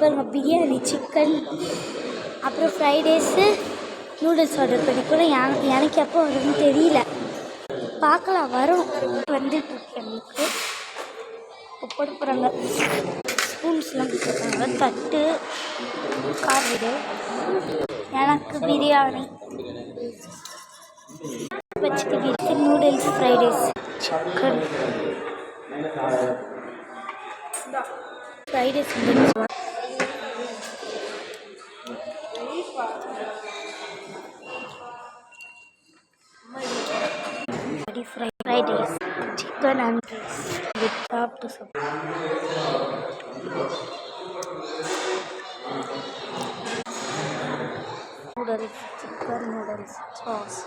பாருங்கள், பிரியாணி, சிக்கன், அப்புறம் fried rice, noodles order பண்ணிக்கணும். எனக்கு எப்போ வரும்னு தெரியல, பார்க்கலாம். வரும், வந்துட்டுருக்கு. எனக்கு இப்போ போட போகிறாங்க. ஸ்பூன்ஸ்லாம் கொடுத்துருக்காங்க, தட்டு, கார்டு. எனக்கு பிரியாணி வச்சுட்டு வீட்டு noodles, fried rice, chicken, fried rice fried rice, chicken and rise with சாப்பிட்டு நூடுல்ஸ், சிக்கன் நூடுல்ஸ், சாஸ்.